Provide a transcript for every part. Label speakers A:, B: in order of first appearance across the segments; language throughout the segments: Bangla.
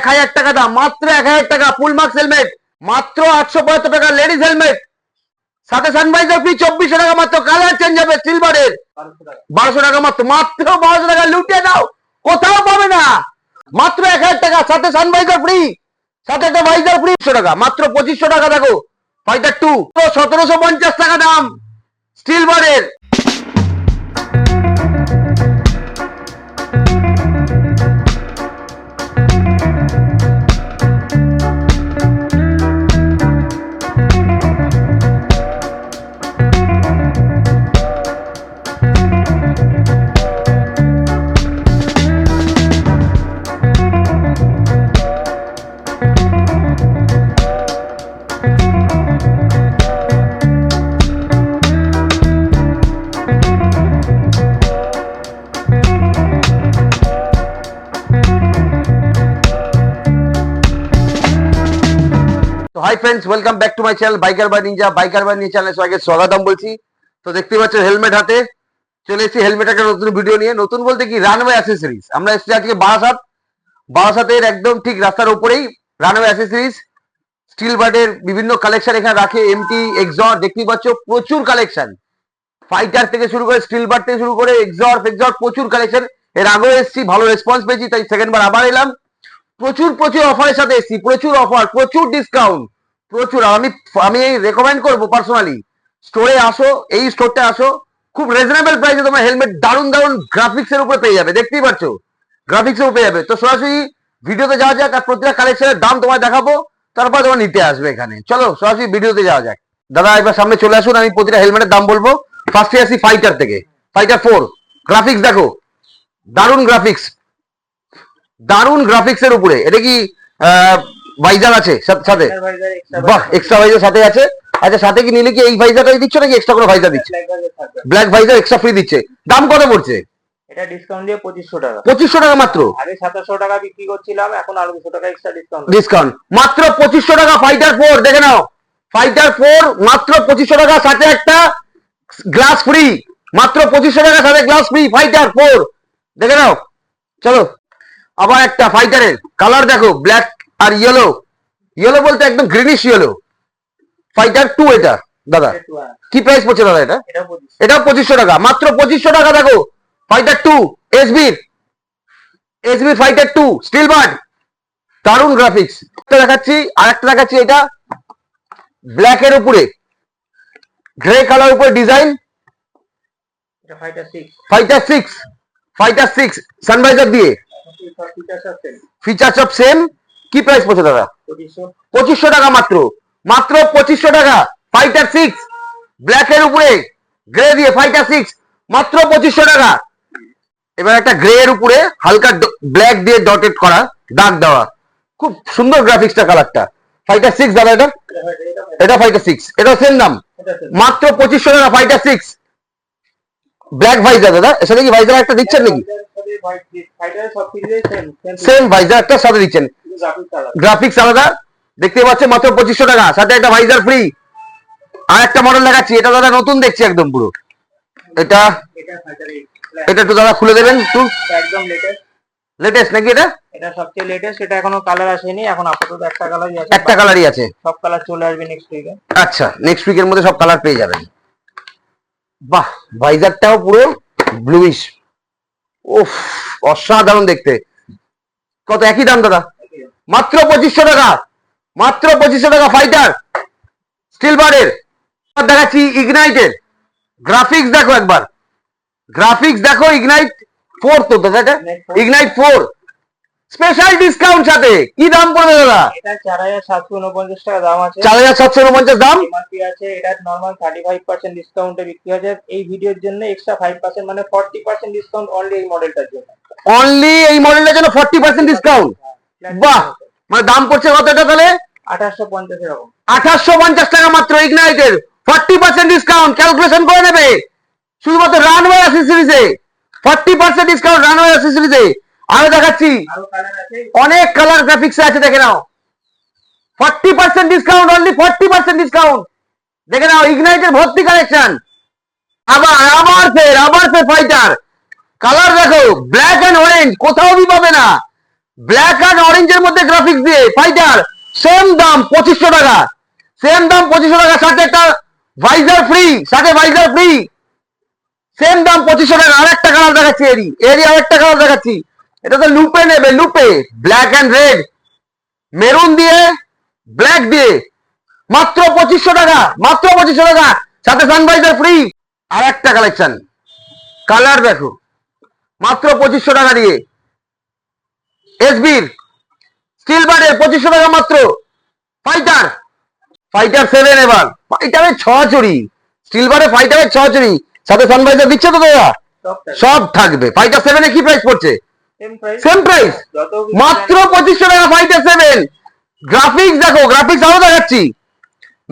A: 1000 টাকা দাম, মাত্র 1000 টাকা। ফুল মার্কস হেলমেট মাত্র 875 টাকা। লেডিস হেলমেট সাথে সানভাইজার ফ্রি 2400 টাকা মাত্র। কালার চেঞ্জ হবে সিলভারের 1200 টাকা মাত্র। মাত্র 1200 টাকা লুটে দাও, কোথাও পাবে না। মাত্র 1000 টাকা সাথে সানভাইজার ফ্রি, সাথে একটা ভাইজার ফ্রি। 100 টাকা মাত্র। 2500 টাকা দেখো ফাইটার 2 1750 টাকা দাম সিলভারের। Hi friends, welcome back to my channel Biker by Ninja. Biker by Ninja চ্যানেলে সবাইকে স্বাগতম বলছি। তো দেখতে পাচ্ছেন হেলমেট হাতে চলে এসেছি। হেলমেট একটা নতুন ভিডিও নিয়ে। নতুন বলতে কি, রানওয়ে অ্যাসেসরিজ। আমরা এসেছি আজকে বারাসাতের একদম ঠিক রাস্তার উপরেই রানওয়ে অ্যাসেসরিজ। স্টিল বার্ডের বিভিন্ন কালেকশন এখানে রাখে। এমটি এক্সর দেখতেই পাচ্ছ, প্রচুর কালেকশন। ফাইটার থেকে শুরু করে স্টিল বার্ড থেকে শুরু করে এক্সর প্রচুর কালেকশন। এর আগেও এসেছি, ভালো রেসপন্স পেয়েছি, তাই সেকেন্ড বার আবার এলাম। প্রচুর প্রচুর অফারের সাথে এসেছি, প্রচুর অফার, প্রচুর ডিসকাউন্ট, প্রচুর। আমি রেকমেন্ড করবো পার্সোনালি, স্টোরে আসো, এই স্টোরটা আসো। খুব রিজনেবল প্রাইসে তোমরা হেলমেট দারুণ দারুণ গ্রাফিক্স এর উপরে পেয়ে যাবে। দেখতেই পাচ্ছ গ্রাফিক্স এর উপরে পেয়ে যাবে। তো সরাসরি ভিডিওতে যাওয়া যাক, আর প্রতিটা কালেকশনের দাম তোমায় দেখাবো, তারপর তোমার নিতে আসবে এখানে। চলো সরাসরি ভিডিওতে যাওয়া যাক। দাদা এবার সামনে চলে আসুন, আমি প্রতিটা হেলমেটের দাম বলবো। ফার্স্টে আসি ফাইটার থেকে। ফাইটার 4 গ্রাফিক্স দেখো, দারুণ গ্রাফিক্স, দারুণ গ্রাফিক্স এর উপরে। এটা কি ভাইজার আছে সাথে? বাহ, এক্সট্রা ভাইজার সাথে আছে। আচ্ছা, সাথে কি নিলে কি এই ভাইজারটাই দিচ্ছ নাকি এক্সট্রা করে ভাইজার দিচ্ছে? ব্ল্যাক ভাইজার এক্সট্রা ফ্রি দিচ্ছে। দাম কত পড়ছে
B: এটা? ডিসকাউন্ট দিয়ে 2500 টাকা।
A: 2500 টাকা মাত্র।
B: আগে 2700 টাকা বিক্রি করছিলাম, এখন আরো 200 টাকা এক্সট্রা
A: ডিসকাউন্ট মাত্র 2500 টাকা। ফাইটার 4 দেখে নাও, ফাইটার 4 মাত্র 2500 টাকা, সাথে একটা গ্লাস ফ্রি। মাত্র 2500 টাকা, সাথে গ্লাস ফ্রি। ফাইটার 4 দেখে নাও। চলো আবার একটা ফাইটারের কালার দেখো, ব্ল্যাক আর ইয়েলো। ইয়েলো বলতে একদম গ্রিনিশ ইয়েলো। ফাইটার 2 এটা দাদা কি প্রাইস পড়ছে দাদা? এটা 2500 টাকা মাত্র। 2500 টাকা দেখো fighter 2 SB fighter 2 Steelbird, দারুণ গ্রাফিক্স। দেখাচ্ছি আরেকটা দেখাচ্ছি, এটা ব্ল্যাক এর উপরে গ্রে কালার উপরে ডিজাইন। ফাইটার 6 সানভাইজার দিয়ে, ফিচার সব সেম। কি প্রাইস পড়ছে দাদা? 2500 টাকা মাত্র। মাত্র 2500 টাকা ফাইটার 6 ব্ল্যাক এর উপরে গ্রে দিয়ে। ফাইটার 6 মাত্র 2500 টাকা। এবার একটা গ্রে এর উপরে হালকা ব্ল্যাক দিয়ে ডটেড করা, দাগ দেওয়া, খুব সুন্দর গ্রাফিক্সটা, কালারটা। ফাইটার 6 দাদা এটা ফাইটার 6, এটা সেম দাম মাত্র 2500 টাকা। ফাইটার 6 ব্ল্যাক ভাইজার দাদা, এর সাথে কি ভাইজার একটা দিচ্ছেন নাকি? সেম ভাইজার একটা সাথে দিচ্ছেন, গ্রাফিক্স আলাদা। দেখতে পাচ্ছেন মাত্র 2500 টাকা, সাথে একটা ভাইজার ফ্রি। আর একটা মডেল দেখাচ্ছি, এটা দাদা নতুন দেখছি একদম পুরো। এটা একটু দাদা খুলে দেবেন একটু।
B: একদম
A: লেটেস্ট নাকি এটা?
B: এটা সবচেয়ে লেটেস্ট। এটা এখনো কালার আসেনি, এখন আপাতত একটা কালারই আছে।
A: একটা কালারই আছে,
B: সব কালার চলে আসবে নেক্সট উইকে।
A: আচ্ছা, নেক্সট উইকের মধ্যে সব কালার পেয়ে যাবেন। বাহ, ভাইজারটাও পুরো ব্লুইশ, উফ অসাধারণ দেখতে। কত? একই দাম দাদা, মাত্র 2500 টাকা। মাত্র 2500 টাকা ফাইটার স্টিল বার্ডের। দেখাচ্ছি ইগনাইটের গ্রাফিক্স দেখো একবার, গ্রাফিক্স দেখো। ইগনাইট 4 তো দাদা, ইগনাইট 4 স্পেশাল ডিসকাউন্ট সাথে। কি দাম পড়বে দাদা?
B: এটা 4749 টাকা দাম আছে।
A: 4749 দাম
B: এমআরপি আছে। এটা নরমাল 35% ডিসকাউন্টে বিক্রি হচ্ছে। এই ভিডিওর জন্য এক্সট্রা 5% মানে 40% ডিসকাউন্ট অনলি এই মডেলটার জন্য।
A: অনলি এই মডেলটার জন্য 40% ডিসকাউন্ট। বাহ, মানে দাম পড়ছে কত এটা তাহলে?
B: 2850 এরকম।
A: 2850 টাকা মাত্র। ইগনাইটের 40% ডিসকাউন্ট, ক্যালকুলেশন করে নেবে। শুধুমাত্র রানওয়ে অ্যাসেসরিজে 40% ডিসকাউন্ট, রানওয়ে অ্যাসেসরিজে। আরো দেখাচ্ছি অনেক কালার গ্রাফিক্স আছে, দেখে নাও। 40% ডিসকাউন্ট, অনলি 40% ডিসকাউন্ট। দেখে নাও ইগনাইটের ভর্তি কালেকশন। আবার ফের ফাইটার কালার দেখো, ব্ল্যাক এন্ড অরেঞ্জ, কোথাও भी পাবে না। ব্ল্যাক অ্যান্ড অরেঞ্জের মধ্যে গ্রাফিক্স দিয়ে ফাইটার, সেম দাম 2500 টাকা, সেম দাম 2500 টাকা, সাথে একটা ভাইজার ফ্রি, সাথে ভাইজার ফ্রি, সেম দাম 2500 টাকা। আরেকটা কালার দেখাচ্ছি, এরই আরেকটা কালার দেখাচ্ছি। এটা তো লুপে নেবে, লুপে ব্ল্যাক অ্যান্ড রেড, মেরুন দিয়ে ব্ল্যাক দিয়ে, মাত্র 2500 টাকা, মাত্র 2500 টাকা, সাথে সানভাইজার ফ্রি। আর একটা কালেকশন, কালার দেখো, মাত্র 2500 টাকা দিয়ে। এসবির স্টিল বার্ডের 2500 টাকা মাত্র। ফাইটার, ফাইটার 7 এবার, ফাইটারের ছড়াছড়ি, স্টিল বার্ডে ফাইটারের ছড়াছড়ি, সাথে সানভাইজার দিচ্ছে তো দাদা? সব থাকবে। ফাইটার 7 এ কি প্রাইস পড়ছে? সেম প্রাইস, মাত্র 2500 টাকা ফাইটার 7। গ্রাফিক্স দেখো, গ্রাফিক্স আরো দেখাচ্ছি,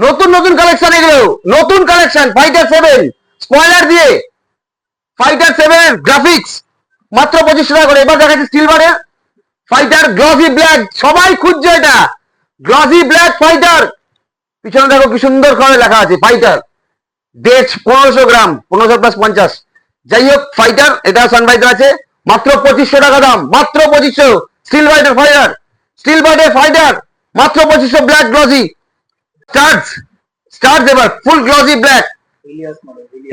A: নতুন নতুন কালেকশন, এগুলো নতুন কালেকশন। ফাইটার 7 স্পয়লার দিয়ে ফাইটার 7 এর গ্রাফিক্স মাত্র 2500 টাকা করে। এবার দেখাচ্ছি স্টিল বারের ফাইটার গ্লসি ব্ল্যাক, সবাই খুঁজছে এটা, গ্লসি ব্ল্যাক ফাইটার। পিছনে দেখো কি সুন্দর করে লেখা আছে ফাইটার, ডেট 1500 গ্রাম, 1500 প্লাস 50। যাই হোক, ফাইটার, এটা সানভাইজার আছে, মাত্র 2500 টাকা দাম, মাত্র 2500। স্টিল বার্ডের ফাইটার, স্টিল বার্ডের ফাইটার, মাত্র 2500। ব্ল্যাক গ্লসি স্টার্স, স্টার্স এবার ফুল গ্লসি ব্ল্যাক,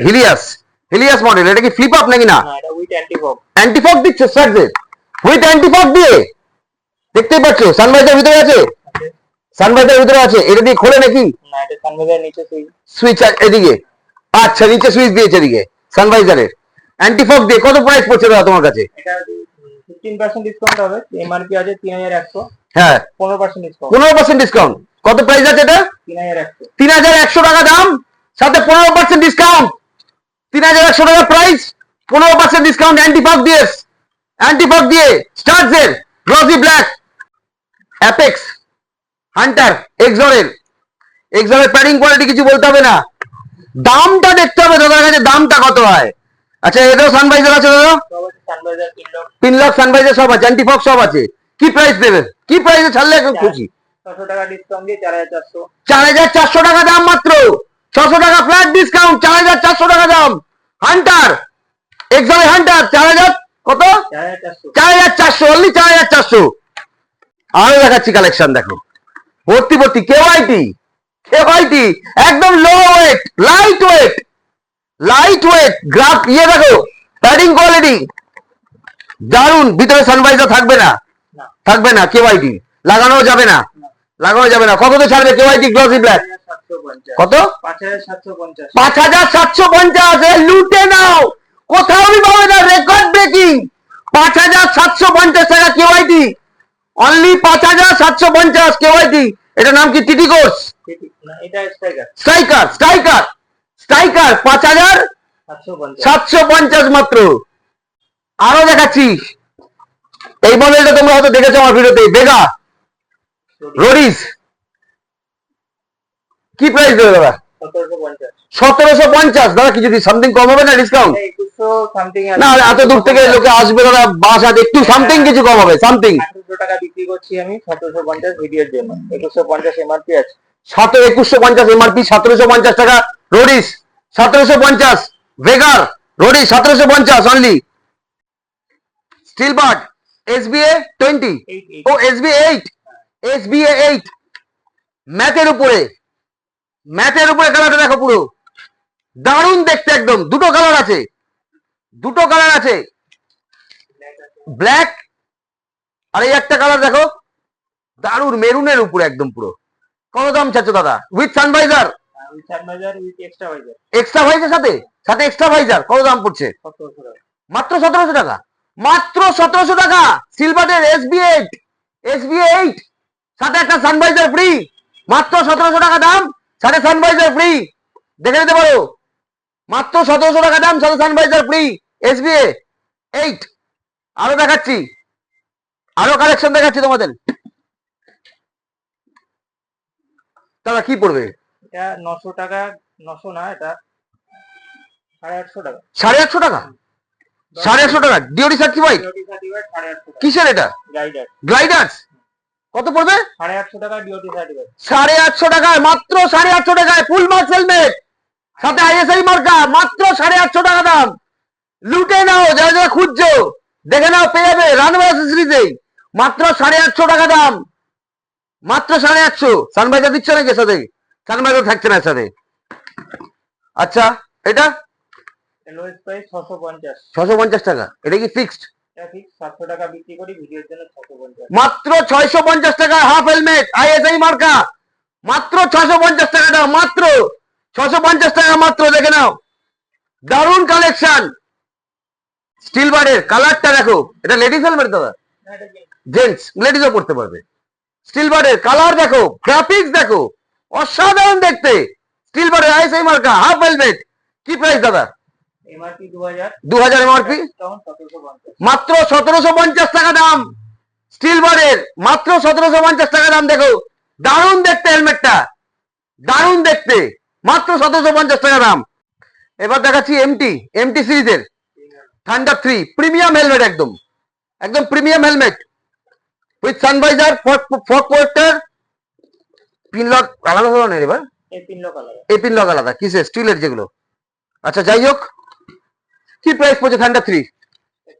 A: হিলিয়াস, হিলিয়াস মডেল। এটা কি ফ্লিপ আপ নাকি? না,
B: এটা উইথ অ্যান্টিফগ,
A: অ্যান্টিফগ দিচ্ছে স্টার্সের, উইথ অ্যান্টিফগ দিয়ে, দেখতেই পাচ্ছ সানভাইজার ভিতরে আছে, সানভাইজার ভিতরে আছে। এটা দিয়ে খোলে নাকি?
B: না, এটা সানভাইজার নিচে
A: সুইচ এদিকে, আচ্ছা নিচে সুইচ দিয়েছে এদিকে সানভাইজারের, অ্যান্টিফগ দিয়ে। কত প্রাইস পড়ছে দাদা তোমার কাছে?
B: এটা 15% ডিসকাউন্ট হবে, এমআরপি আছে 3100,
A: হ্যাঁ
B: 15% ডিসকাউন্ট,
A: 15% ডিসকাউন্ট। কত প্রাইস আছে এটা?
B: 3100,
A: 3100 টাকা দাম, সাথে 15% ডিসকাউন্ট। 3100 টাকা প্রাইস, 15% ডিসকাউন্ট, অ্যান্টিফগ দিয়ে, অ্যান্টিফগ দিয়ে স্টার্সের গ্লসি ব্ল্যাক। অ্যাপেক্স, হান্টার, এক্সরের, এক্সরের প্যাডিং কোয়ালিটি কিছু বলতে হবে না, দামটা দেখতে হবে দাদার কাছে, দামটা কত হয়। আচ্ছা, এটাও সানভাইজার আছে দাদা?
B: সব আছে সানভাইজার,
A: পিনলক সানভাইজার সব আছে, অ্যান্টিফগ সব আছে। কি প্রাইস দেবে? কি প্রাইসে ছাড়লে একদম খুশি?
B: 600 টাকা ডিসকাউন্ট দিয়ে 4400,
A: 4400 টাকা দাম মাত্র, 600 টাকা ফ্ল্যাট ডিসকাউন্ট, 4400 টাকা দাম। হান্টার, এক্সরে হান্টার 4000 কত?
B: 4400,
A: 4400, অনলি 4400। আরো দেখাচ্ছি কালেকশন, দেখো ভর্তি ভর্তি। কেওয়াইটি, কেওয়াইটি একদম লো wait, light weight, light weight graph, ইয়ে দেখো প্যাডিং কোয়ালিটি দারুন। ভিতরে সানভাইজার থাকবে না,
B: না,
A: থাকবে না। কেওয়াইটি লাগানো যাবে না, লাগানো যাবে না। কত তো ছাড়বে কেওয়াইটি গ্লসি ব্ল্যাক?
B: 5750,
A: কত?
B: 5750,
A: 5750। লুটে নাও, কোথাও পাবে না, রেকর্ড ব্রেকিং 5750 টাকা কেওয়াইটি, অনলি 5750 কেওয়াইটি। এটা নাম কি? টিটি কোর্স,
B: না এটা স্ট্রাইকার,
A: স্ট্রাইকার, স্ট্রাইকার, স্ট্রাইকার 5750 মাত্র। আরো দেখাচ্ছি, এই মডেলটা তোমরা হয়তো দেখেছো আমার ভিডিওতে, বেগা রোডিস। কি প্রাইস দেবে দাদা?
B: 1750,
A: 1750। দাদা কিছু সামথিং কম হবে না ডিসকাউন্ট?
B: 2100 সামথিং,
A: না, এত দূর থেকে লোকে আসবে দাদা, বাসাতে একটু সামথিং কিছু কম হবে, সামথিং।
B: 1800 টাকা বিক্রি করছি আমি 1750 ভিডিওর জন্য, 2150 এমআরপি আছে,
A: 2150 এমআরপি, 1750 টাকা রোডিস, 1750 ভেগার Roadies, 1750 only. Steelbird SBA 20, ও এসবিএ 8, এসবিএ 8 ম্যাটের উপরে, ম্যাটের উপরে কালারটা দেখো, পুরো দারুণ দেখতে একদম। দুটো কালার আছে, দুটো কালার আছে, ব্ল্যাক আর এই একটা কালার দেখো, দারুণ মেরুনের উপরে একদম পুরো। কত দাম চাচ্ছ দাদা? With sun visor,
B: with sun visor, with extra visor,
A: extra visor সাথে, সাথে এক্সট্রা ভাইজার। কত দাম পড়ছে?
B: 1700 টাকা,
A: মাত্র 1700 টাকা, মাত্র 1700 টাকা। সিলভারের এসবিএ 8, এসবিএ 8 সাথে একটা সানভাইজার ফ্রি, মাত্র 1700 টাকা দাম, সাথে সানভাইজার ফ্রি। দেখে নিতে পারো, মাত্র 1700 টাকা দাম, সাথে সানভাইজার ফ্রি, এসবিএ 8। আরো দেখাচ্ছি, আরো কালেকশন দেখাচ্ছি তোমাদের। দাদা কি পড়বে?
B: এটা 900 টাকা, 900 না, এটা 850 টাকা,
A: 850 টাকা, 850 টাকা ডিওডি সার্টিফাইড।
B: 850 টাকা,
A: কিসের এটা?
B: গাইডার,
A: গ্লাইডার্স। কত পড়বে?
B: 850 টাকা ডিওটি সার্টিফাইড,
A: 850 টাকায়, মাত্র 850 টাকায় ফুল মার্ক হেলমেট, সাথে আইএসআই মার্কা, মাত্র 850 টাকা দাম। লুটে নাও, যারা যারা খুঁজছো দেখে নাও, পেয়ে যাবে রানওয়ে অ্যাক্সেসরিজে, মাত্র 850 টাকা দাম, মাত্র 850। সানভাইজার দিচ্ছে নাকি এর সাথে? সানভাইজার থাকছে না এর সাথে। আচ্ছা এটা
B: লোয়েস্ট প্রাইস 650।
A: 650 টাকা, এটা কি ফিক্সড?
B: এটা ফিক্স 700 টাকা বিক্রি করি, ভিডিওর জন্য 650।
A: মাত্র 650 টাকা হাফ হেলমেট আইএসআই মার্কা, মাত্র 650 টাকা দাম, মাত্র 650 টাকা মাত্র। দেখে নাও, দারুণ কালেকশন। স্টিল বারের কালারটা দেখো, এটা লেডিস হেলমেট দাদা, জেন্টস লেডিসও পড়তে পারবে। স্টিল বারের কালার দেখো, গ্রাফিক্স দেখো, অসাধারণ দেখতে। স্টিল বারের আইএসআই মার্কা হাফ হেলমেট, কি প্রাইস দাদা?
B: এমআরপি 2000।
A: 2000 MRP,
B: discount 1750।
A: মাত্র 1750 টাকা দাম। স্টিল বারের মাত্র 1750 টাকা দাম। দেখো দারুণ দেখতে হেলমেটটা, দারুণ দেখতে, মাত্র 1750 টাকা দাম। এবার দেখাচ্ছি এমটি সিরিজের থান্ডার 3 প্রিমিয়াম হেলমেট, একদম একদম premium helmet with sun visor, fog protector, pin lock আলাদা ধরনের। এবার
B: এই পিন লক আলাদা,
A: এই পিন লক আলাদা, কিসের? স্টিলের যেগুলো। আচ্ছা যাই হোক, কি প্রাইস পড়ছে থান্ডার 3?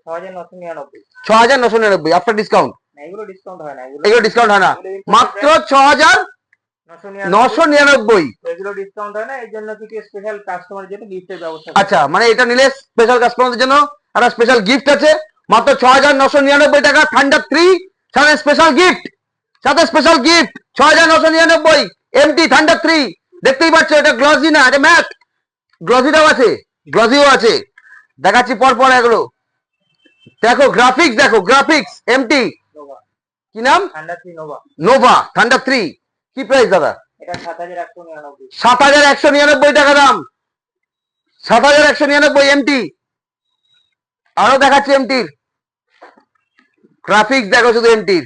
B: 6999।
A: 6999 after discount.
B: না, এগুলো ডিসকাউন্ট হয় না,
A: এগুলো ডিসকাউন্ট হয় না, মাত্র 6999।
B: এগুলো ডিসকাউন্ট হয় না, এই জন্য কিছু স্পেশাল কাস্টমার জন্য গিফটের ব্যবস্থা।
A: আচ্ছা, মানে এটা নিলে স্পেশাল কাস্টমারদের জন্য একটা স্পেশাল গিফট আছে, মাত্র 6999 টাকা থান্ডার 3, সাথে স্পেশাল গিফট, সাথে স্পেশাল গিফট 6999 এমটি থান্ডার 3। দেখতেই পাচ্ছ, এটা গ্লসি না, এটা ম্যাট। গ্লসিটাও আছে, গ্লসিও আছে, দেখাচ্ছি পরপর এগুলো। দেখো গ্রাফিক্স, দেখো গ্রাফিক্স। এমটি
B: নোভা,
A: কি নাম?
B: Thunder 3 Nova.
A: নোভা থান্ডার 3, কি প্রাইস দাদা?
B: এটা 7199।
A: 7199 টাকা দাম, 7199 এমটি। আরো দেখাচ্ছি এমটির গ্রাফিক্স, দেখো শুধু এমটির।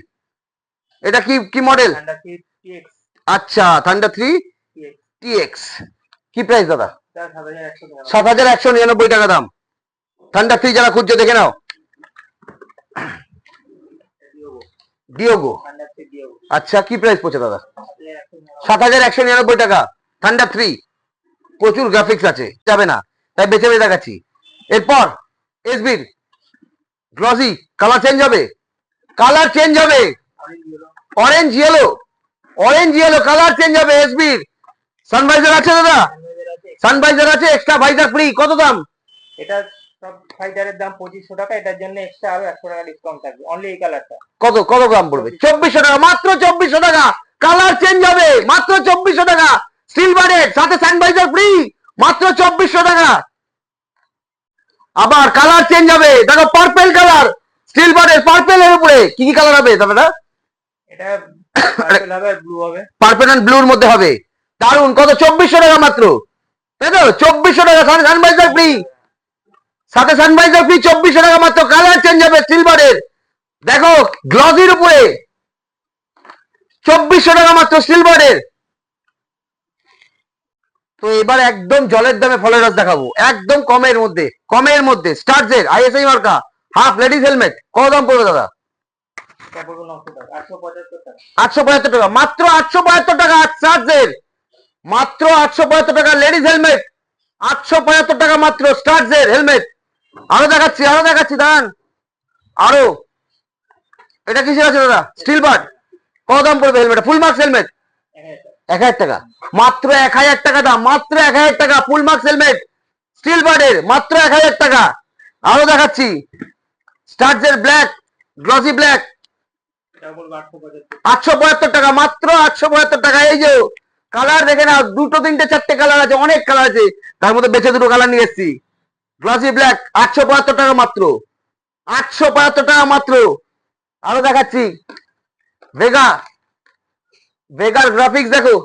A: এটা কি কি মডেল?
B: Thunder 3 TX.
A: আচ্ছা, থান্ডার 3
B: টিএক্স,
A: টিএক্স, কি প্রাইস দাদা?
B: এটা 7199।
A: 7199 টাকা দাম। থান্ডার 3 যারা খুঁজছে দেখে নাও। Diogo,
B: thunder 3 deo.
A: আচ্ছা কি প্রাইস পড়ছে দাদা?
B: 7199।
A: 7199 টাকা থান্ডার 3। প্রচুর গ্রাফিক্স আছে, যাবে না, তাই বেছে বেছে দেখাচ্ছি। এরপর এসবির গ্লসি, কালার চেঞ্জ হবে, কালার চেঞ্জ হবে, orange yellow, orange yellow colour change হবে। এসবির সানভাইজার আছে দাদা, সানভাইজার আছে, এক্সট্রা ভাইজার ফ্রি। কত দাম?
B: এটা সব ফাইটারের দাম 2500 টাকা, এটার জন্য এক্সট্রা আরো 100 টাকা ডিসকাউন্ট থাকবে অনলি এই কালারটা।
A: কত কত গ্রাম পড়বে? 2400 টাকা, মাত্র 2400 টাকা। কালার চেঞ্জ হবে, মাত্র 2400 টাকা। সিলভারের সাথে সানভাইজার ফ্রি, মাত্র 2400 টাকা। আবার কালার চেঞ্জ হবে, দেখো পার্পল কালার, সিলভারের পার্পেলের উপরে কি কি কালার হবে দাদা?
B: এটা পার্পল হবে আর ব্লু হবে।
A: পার্পল এন্ড ব্লুর মধ্যে হবে, দারুন। কত? 2400 টাকা মাত্র, তাই তো? 2400 টাকা, সানভাইজার ফ্রি, সাথে সানভাইজার ফ্রি, 2400 টাকা মাত্র। কালার চেঞ্জ হবে সিলভারের, দেখো গ্লসির উপরে 2400 টাকা মাত্র সিলভারের। তো এবার একদম জলের দামে ফলের রস দেখাবো, একদম কমের মধ্যে, কমের মধ্যে। স্টার্জের আইএসআই মার্কা হাফ লেডিস হেলমেট, কত দাম পড়বে দাদা?
B: এটা পড়বে 900 টাকা, 875 টাকা।
A: 875 টাকা, মাত্র 875 টাকা। স্টার্জের মাত্র 875 টাকা লেডিস হেলমেট, 875 টাকা মাত্র স্টার্জের হেলমেট। আরো দেখাচ্ছি, আরো দেখাচ্ছি, দাঁড়ান। আরো এটা কিসের আছে দাদা? স্টিল বার্ড, কত দাম পড়বে হেলমেট? ফুল মার্কস হেলমেট 1000 টাকা, মাত্র 1000 টাকা দাম, মাত্র 1000 টাকা। ফুল মার্কস হেলমেট স্টিল বার্ডের, মাত্র 1000 টাকা। আরো দেখাচ্ছি স্টার্জের ব্ল্যাক, গ্লসি ব্ল্যাক,
B: এটা পড়বে 875।
A: 875 টাকা, মাত্র 875 টাকা। এই যে কালার দেখে নাও, দুটো তিনটে চারটে কালার আছে, অনেক কালার আছে, তার মধ্যে বেছে দুটো কালার নিয়ে এসেছি। গ্লসি ব্ল্যাক 875 টাকা মাত্র, 875 টাকা মাত্র। আরো দেখাচ্ছি ভেগা, ভেগার গ্রাফিক্স দেখো,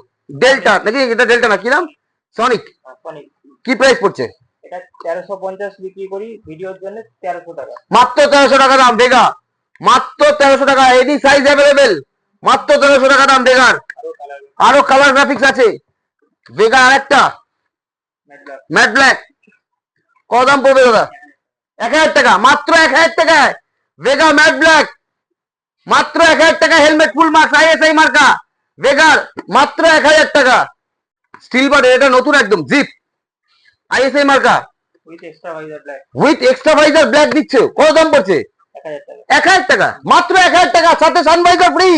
A: ডেল্টা নাকি এটা? ডেল্টা না, কি নাম? Sonic,
B: Sonic.
A: কি প্রাইস পড়ছে?
B: এটা 1350 বিক্রি করি, ভিডিওর জন্য 1300 টাকা।
A: মাত্র 1300 টাকা দাম ভেগা, মাত্র 1300 টাকা। এনি সাইজ অ্যাভেলেবেল, মাত্র 1300 টাকা দাম ভেগার।
B: আরো কালার
A: আরো কালার গ্রাফিক্স আছে ভেগা। আরেকটা
B: ম্যাট
A: ম্যাট ব্ল্যাক, কত দাম পড়বে দাদা? 1000 টাকা, মাত্র 1000 টাকায় ভেগা ম্যাট ব্ল্যাক, মাত্র 1000 টাকা। হেলমেট ফুল মার্কস আইএসআই মার্কা ভেগার, মাত্র 1000 টাকা। স্টিল বার্ড, এটা নতুন একদম জিপ আইএসআই মার্কা
B: with extra visor black,
A: with extra visor black দিচ্ছে, কত দাম পড়ছে?
B: 1000 টাকা।
A: 1000 টাকা, মাত্র 1000 টাকা, সাথে সানভাইজার ফ্রি,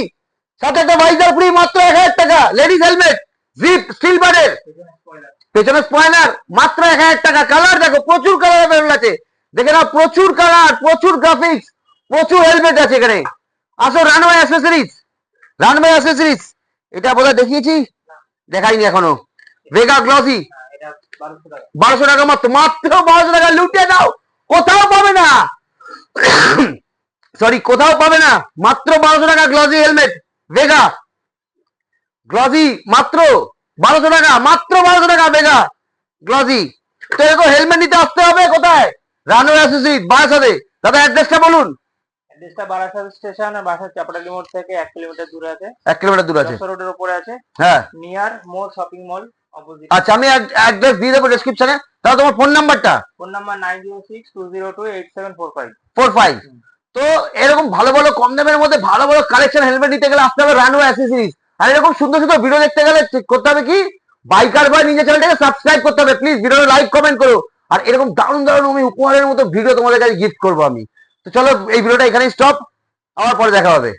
A: সাথে একটা ভাইজার ফ্রি, মাত্র 1000 টাকা। লেডিস হেলমেট জিপ স্টিল বারের, পেছনে স্পয়লার, মাত্র 1000 টাকা। কালার দেখো, প্রচুর কালার অ্যাভেলেবল আছে, দেখে নাও, প্রচুর কালার, প্রচুর গ্রাফিক্স, প্রচুর হেলমেট আছে এখানে। আসো রানওয়ে অ্যাক্সেসরিজ, রানওয়ে অ্যাক্সেসরিজ, এটা বোধহয় দেখিয়েছি, দেখাইনি এখনো। ভেগা গ্লসি,
B: এটা 1200 টাকা।
A: 1200 টাকা মাত্র, মাত্র 1200 টাকা, লুটে দাও, কোথাও পাবে না, সরি কোথাও পাবে না, মাত্র 1200 টাকা গ্লসি হেলমেট ভেগা গ্লসি, মাত্র 1200 টাকা, মাত্র 1200 টাকা ভেগা গ্লসি। তো এরকম হেলমেট নিতে আসতে হবে কোথায়? রানওয়ে অ্যাসোসিয়েট বারাসাতে। দাদা অ্যাড্রেসটা বলুন।
B: অ্যাড্রেসটা বারাসাত স্টেশন আর বারাসাত চাপাটালি মোড় থেকে 1 কিলোমিটার দূরে আছে।
A: 1 কিলোমিটার দূর আছে,
B: যশোর রোডের উপরে আছে,
A: হ্যাঁ।
B: নিয়ার মোর শপিং মল অপোজিট।
A: আচ্ছা, আমি অ্যাড্রেস দিয়ে দেবো ডেসক্রিপশনে। তাহলে তোমার ফোন নাম্বারটা?
B: Phone number 9062028745।
A: 45। তো এরকম ভালো ভালো কম দামের মধ্যে ভালো ভালো কালেকশন হেলমেট নিতে গেলে আসতে হবে রানওয়ে অ্যাক্সেসরিজ। আর এরকম সুন্দর সুন্দর ভিডিও দেখতে গেলে করতে হবে কি, বাইকার বয় নিজের চ্যানেলটাকে সাবস্ক্রাইব করতে হবে। প্লিজ ভিডিওটা লাইক কমেন্ট করো। আর এরকম দারুণ দারুণ আমি উপহারের মতো ভিডিও তোমাদের কাছে গিফট করবো আমি। তো চলো এই ভিডিওটা এখানেই স্টপ, আবার পরে দেখা হবে।